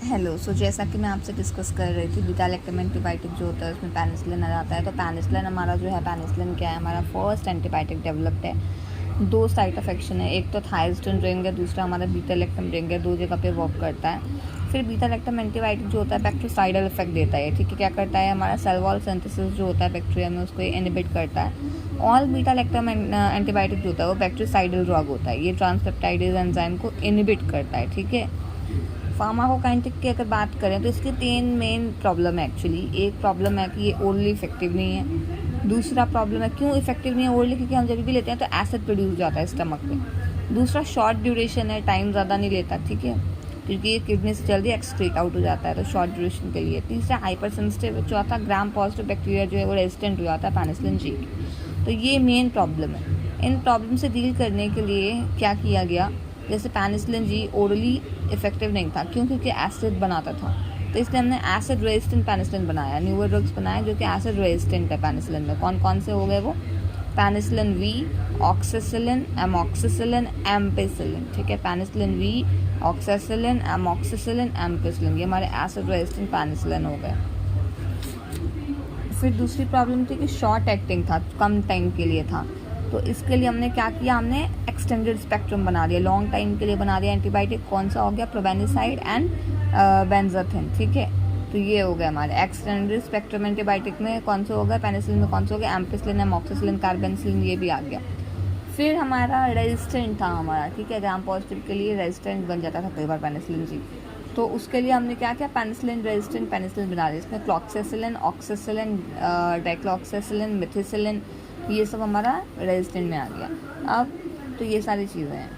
Hello. जैसा कि मैं आपसे डिस्कस कर रही थी, बीटा लैक्टम एंटीबायोटिक जो होता है उसमें पेनिसिलिन आ जाता है। तो पेनिसिलिन हमारा जो है, पेनिसिलिन क्या है, हमारा फर्स्ट एंटीबायोटिक डेवलप्ड है। दो साइड ऑफ एक्शन है, एक तो थायस्टिन रिंग है, दूसरा हमारा बीटा लैक्टम रिंग है, दो जगह पे वर्क करता है। फिर बीटा लैक्टम एंटीबायोटिक जो होता है बैक्टीसाइडल इफेक्ट देता है, ठीक है। क्या करता है, हमारा सेल वॉल सिंथेसिस जो होता है बैक्टीरिया में उसको इनहिबिट करता है। ऑल बीटा लैक्टम एंटीबायोटिक जो होता है वो बैक्टीसाइडल ड्रग होता है, ये ट्रांसपेप्टाइडेज एंजाइम को इनहिबिट करता है, ठीक है। फार्माकोकाइनेटिक की अगर बात करें तो इसके तीन मेन प्रॉब्लम है एक्चुअली। एक प्रॉब्लम है कि ये ओरली इफेक्टिव नहीं है। दूसरा प्रॉब्लम है क्यों इफेक्टिव नहीं है ओरली, क्योंकि हम जब भी लेते हैं तो एसिड प्रोड्यूस जाता है स्टमक पे। दूसरा शॉर्ट ड्यूरेशन है, टाइम ज़्यादा नहीं लेता, ठीक है, क्योंकि ये किडनी से जल्दी एक्सक्रीट आउट हो जाता है, तो शॉर्ट ड्यूरेशन के लिए। तीसरा हाइपर सेंसिटिव। चौथा ग्राम पॉजिटिव बैक्टीरिया जो है वो रेजिस्टेंट हो जाता है पेनिसिलिन जी की। तो ये मेन प्रॉब्लम है। इन प्रॉब्लम से डील करने के लिए क्या किया गया, जैसे पेनिसिलिन जी ओरली इफेक्टिव नहीं था, क्योंकि एसिड बनाता था, तो इसलिए हमने एसिड रेजिस्टेंट पेनिसिलिन बनाया, न्यूअर ड्रग्स बनाए जो कि एसिड रेजिस्टेंट है पेनिसिलिन में। कौन कौन से हो गए वो, पेनिसिलिन वी, ऑक्सीसिलिन, एमॉक्सिसिलिन, एम्पेसिलिन, ठीक है। पेनिसिलिन वी, ऑक्सीसिलिन, एमॉक्सिसिलिन, एम्पेसिलिन, ये हमारे एसिड रेजिस्टेंट पेनिसिलिन हो गए। फिर दूसरी प्रॉब्लम थी कि शॉर्ट एक्टिंग था, कम टाइम के लिए था, तो इसके लिए हमने क्या किया, हमने एक्सटेंडेड स्पेक्ट्रम बना दिया, लॉन्ग टाइम के लिए बना दिया एंटीबायोटिक। कौन सा हो गया, प्रोबेनिसाइड एंड बेंजाथिन, ठीक है। तो ये हो गया हमारे एक्सटेंडेड स्पेक्ट्रम एंटीबायोटिक में। कौन सा हो गया, पेनिसिलिन में कौन सा हो गया, एम्पेसिलिन, एमॉक्सिसिलिन, कार्बेनिसिलिन, ये भी आ गया। फिर हमारा रेजिस्टेंट था हमारा, ठीक है, ग्राम पॉजिटिव के लिए रेजिस्टेंट बन जाता था कई बार पेनिसिलिन जी, तो उसके लिए हमने क्या किया, पेनिसिलिन रेजिस्टेंट पेनिसिलिन बना दिया। इसमें क्लॉक्सेसिलिन, ऑक्सीसिलिन, डाइक्लॉक्सेसिलिन, मिथिसिलिन, ये सब हमारा रेजिस्टेंट में आ गया। अब तो ये सारी चीज़ें हैं।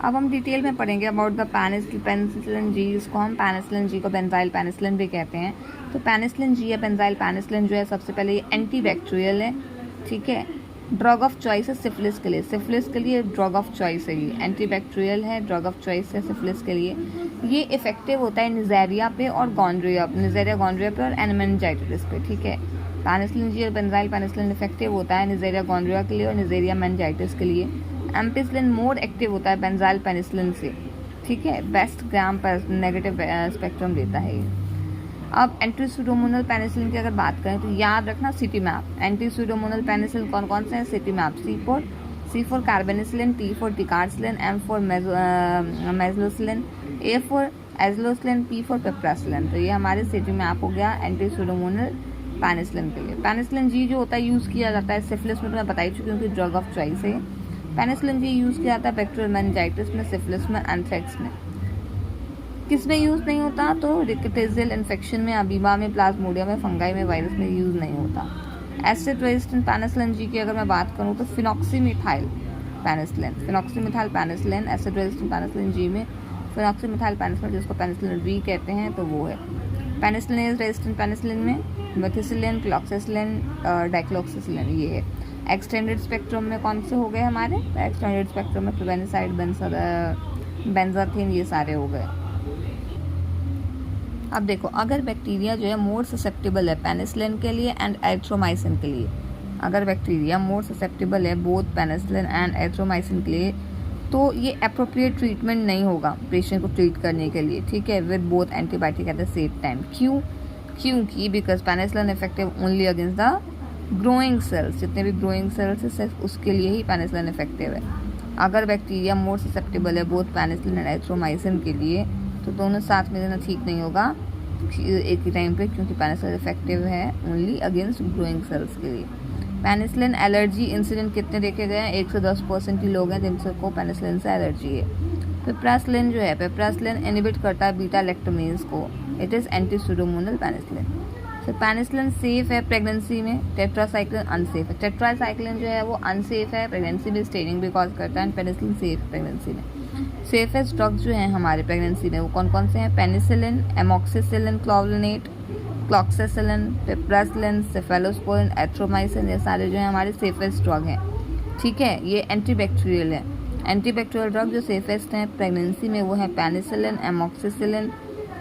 अब हम डिटेल में पढ़ेंगे अबाउट द पेनिसिलिन जी। इसको हम पेनिसिलिन जी को बेंजाइल पेनिसिलिन भी कहते हैं। तो पेनिसिलिन जी या बेंजाइल पेनिसिलिन जो है, सबसे पहले ये एंटी बैक्टीरियल है, ठीक है। ड्रग ऑफ चॉइस है सिफिलिस के लिए, सिफिलिस के लिए ड्रग ऑफ चॉइस है, ये एंटी बैक्टीरियल है, ड्रग ऑफ चॉइस है सिफिलिस के लिए। ये इफेक्टिव होता है निजेरिया पे और गॉन्ड्रिया, निजेरिया गॉन्ड्रिया पे और एनमेनिजाइटिस पे, ठीक है। पेनिसिलिन जी और बेंजाइल पेनिसिलिन इफेक्टिव होता है निजेरिया गॉन्ड्रिया के लिए और निजेरिया मेनिंजाइटिस के लिए। एम्पेसिलिन मोर एक्टिव होता है बेंजाइल पेनिसिलिन से, ठीक है। बेस्ट ग्राम पर नेगेटिव स्पेक्ट्रम देता है ये। अब एंटीसूडोमोनल पेनिसिलिन की अगर बात करें तो याद रखना सिटी मैप। एंटीसूडोमोनल पेनिसिलिन कौन कौन से हैं, city map, C4 carbenicillin, T4 टिकार्सिलिन, M4 मेजलोसिलिन, A4 एजलोसिलिन, P4 पेप्रासिलिन। तो ये हमारे सिटी मैप हो गया एंटीसूडोमोनल पेनिसिलिन के लिए। पेनिसिलिन जी जो होता है यूज़ किया जाता है सिफिलिस में, तो मैं बता ही चुकी हूँ कि ड्रग ऑफ चॉइस है। पेनिसिलिन जी यूज़ किया जाता है बैक्टीरियल मेनिंजाइटिस में, सिफिलिस में, एंथ्रेक्स में। किस में यूज़ नहीं होता, तो रिकेटेजियल इन्फेक्शन में, अमीबा में, प्लाज्मोडियम में, फंगाई में, वायरस में यूज़ नहीं होता। एसिड रेजिस्टेंट पेनिसिलिन जी की अगर मैं बात करूँ तो phenoxymethyl penicillin, acid resistant penicillin G में फिनॉक्सीमिथाइल पेनिसिलिन, जिसको पेनिसिलिन वी कहते हैं, तो वो है। पेनिसिलिन रेजिस्टेंट पेनिसिलिन में मेथिसिलिन, क्लॉक्सेसिलिन, डाइक्लॉक्सेसिलिन, ये है। एक्सटेंडेड स्पेक्ट्रम में कौन से हो गए हमारे, एक्सटेंडेड स्पेक्ट्रम में प्रोबेनिसाइड, बेंजाथिन, ये सारे हो गए। अब देखो, अगर बैक्टीरिया जो है मोर ससेप्टेबल है पेनिसिलिन के लिए एंड एरिथ्रोमाइसिन के लिए, अगर बैक्टीरिया मोर ससेप्टेबल है बोथ पेनिसिलिन एंड एरिथ्रोमाइसिन के लिए, तो ये अप्रोप्रिएट ट्रीटमेंट नहीं होगा पेशेंट को ट्रीट करने के लिए, ठीक है, with both antibiotic at the same time. क्योंकि because penicillin effective only against the growing cells, जितने भी ग्रोइंग सेल्स है सिर्फ उसके लिए ही पेनिसिलिन इफेक्टिव है। अगर बैक्टीरिया मोर ससेप्टेबल है बोथ पेनिसिलिन एंड एरिथ्रोमाइसिन के लिए, तो दोनों साथ में देना ठीक नहीं होगा एक ही टाइम पे, क्योंकि पेनिसिलिन इफेक्टिव है ओनली अगेंस्ट ग्रोइंग सेल्स के लिए। पेनिसिलिन एलर्जी इंसिडेंट कितने देखे गए हैं, 1 से 10% ही लोग हैं जिनको पेनिसिलिन से एलर्जी है। पेप्रासिलिन जो है, पेप्रासिलिन इनहिबिट करता है बीटा लैक्टोमेज को, इट इज़ एंटीसूडोमोनल पेनिसिलिन। तो पेनिसिलिन सेफ है प्रेगनेंसी में, टेट्रासाइक्लिन अनसेफ है। टेट्रासाइक्लिन जो है वो अनसेफ है प्रेगनेंसी में, स्टेनिंग भी कॉज करता है, पेनिसिलिन सेफ है प्रेगनेंसी में। सेफेस्ट ड्रग्स जो हैं हमारे प्रेगनेंसी में वो कौन कौन से हैं, पेनिसिलिन, एमॉक्सिसिलिन, क्लोवलिनेट, क्लॉक्सेसिलिन, पिप्रासिलिन, सेफेलोस्पोरिन, एट्रोमाइसिन, ये सारे जो हैं हमारे सेफेस्ट ड्रग हैं, ठीक है। ये एंटीबैक्टीरियल है। एंटीबैक्टीरियल ड्रग जो सेफेस्ट हैं प्रेगनेंसी में वो है पेनिसिलिन, एमॉक्सिसिलिन,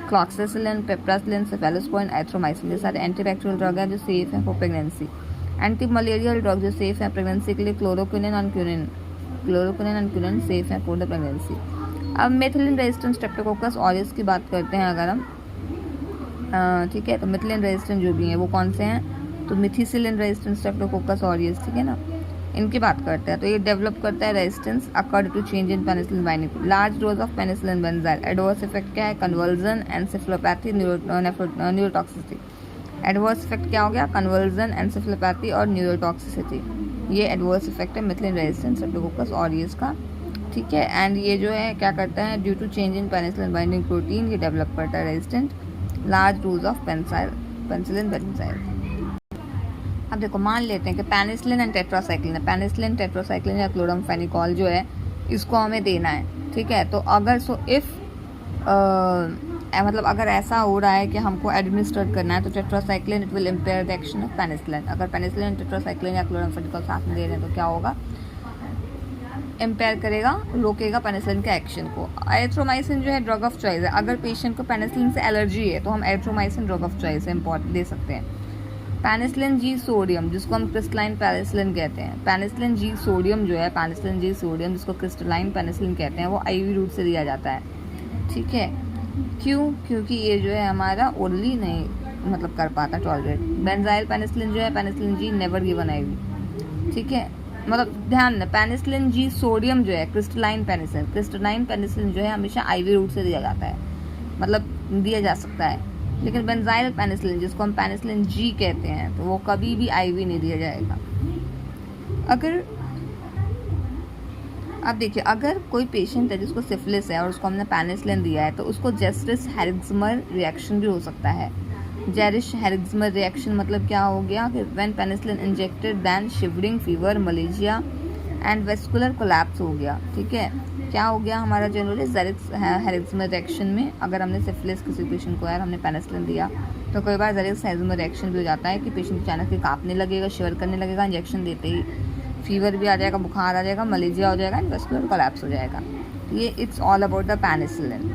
क्लॉक्सेसिलिन, पिप्रासिलिन, सेफेलोस्पोरिन, एट्रोमाइसिन, ये सारे एंटीबैक्टीरियल ड्रग हैं जो सेफ हैं for pregnancy. Anti malarial drug जो सेफ है प्रेगनेंसी के लिए, क्लोरोक्विनिन एंड क्विनिन सेफ है फॉर द प्रेगनेंसी। अब मेथिलिन रेजिस्टेंट स्ट्रेप्टोकोकस ऑरियस की बात करते हैं अगर हम, ठीक है, तो मेथिलिन रेजिस्टेंट जो भी हैं वो कौन से हैं, तो मिथिसिलिन रेजिस्टेंट स्ट्रेप्टोकोकस ऑरियस, ठीक है ना, इनकी बात करते हैं। तो ये डेवलप करता है resistance accord to change in penicillin binding. Large dose of penicillin benzyl, adverse effect क्या है, conversion, encephalopathy, neurotoxicity. Adverse effect क्या हो गया, कन्वर्जन, एनसेफेलोपैथी और न्यूरोटॉक्सिसिटी। ये एडवर्स इफेक्ट है मेथिलिन रेजिस्टेंट स्ट्रेप्टोकोकस ऑरियस का, ठीक है। एंड ये जो है क्या करता है, due to change in penicillin binding protein ये डेवलप करता है resistant large dose of penicillin benzyl. अब देखो मान लेते हैं कि पेनिसिलिन एंड टेट्रासाइक्लिन है, पेनिसिलिन, टेट्रासाइक्लिन या क्लोरामफेनिकॉल जो है इसको हमें देना है, ठीक है। तो अगर मतलब अगर ऐसा हो रहा है कि हमको एडमिनिस्टर करना है तो tetracycline it will impair the action of penicillin. अगर पेनिसिलिन, टेट्रासाइक्लिन या क्लोरामफेनिकॉल साथ में दे रहे हैं तो क्या होगा, इम्पेयर करेगा, रोकेगा पेनिसिलिन के एक्शन को। एरिथ्रोमाइसिन जो है ड्रग ऑफ चॉइस है। अगर पेशेंट को पेनिसिलिन से एलर्जी है तो हम एरिथ्रोमाइसिन ड्रग ऑफ चॉइस है, इम्पोर्टेंट दे सकते हैं। पेनिसिलिन जी सोडियम जिसको हम क्रिस्टलाइन पेनिसिलिन कहते हैं, पेनिसिलिन जी सोडियम जो है, पेनिसिलिन जी सोडियम जिसको क्रिस्टलाइन पेनिसिलिन कहते हैं, वो आईवी रूट से दिया जाता है, ठीक है। क्यों, क्योंकि ये जो है हमारा ओरली नहीं मतलब कर पाता टॉलरेट। बेंजाइल पेनिसिलिन जो है, penicillin G never given IV, ठीक है। मतलब ध्यान दें, पेनिसिलिन जी सोडियम जो है क्रिस्टलाइन पेनिसिलिन जो है हमेशा आईवी रूट से दिया जाता है, मतलब दिया जा सकता है। लेकिन बेंजाइल पेनिसिलिन जिसको हम पेनिसिलिन जी कहते हैं तो वो कभी भी आईवी नहीं दिया जाएगा। अगर अब देखिए, अगर कोई पेशेंट है जिसको सिफिलिस है और उसको हमने पेनिसिलिन दिया है तो उसको जेस्टिस हेरिग्जमर रिएक्शन भी हो सकता है। जेरिश हेरिग्जमर रिएक्शन मतलब क्या हो गया कि when penicillin injected then shivering, fever, malaria and vascular collapse हो गया, ठीक है। क्या हो गया हमारा जनरली जेरिक्स हेरिग्जमर रिएक्शन में, अगर हमने सिफिलिस किसी पेशेंट को यार हमने पेनिसिलिन दिया तो कई बार जेरिक्स हेरिग्जमर रिएक्शन भी हो जाता है कि पेशेंट अचानक से कांपने लगेगा, शिवर करने लगेगा, इंजेक्शन देते ही फीवर भी आ जाएगा, बुखार आ जाएगा, मलेरिया हो जाएगा एंड वेस्कुलर कोलैप्स हो जाएगा। ये it's all about the penicillin.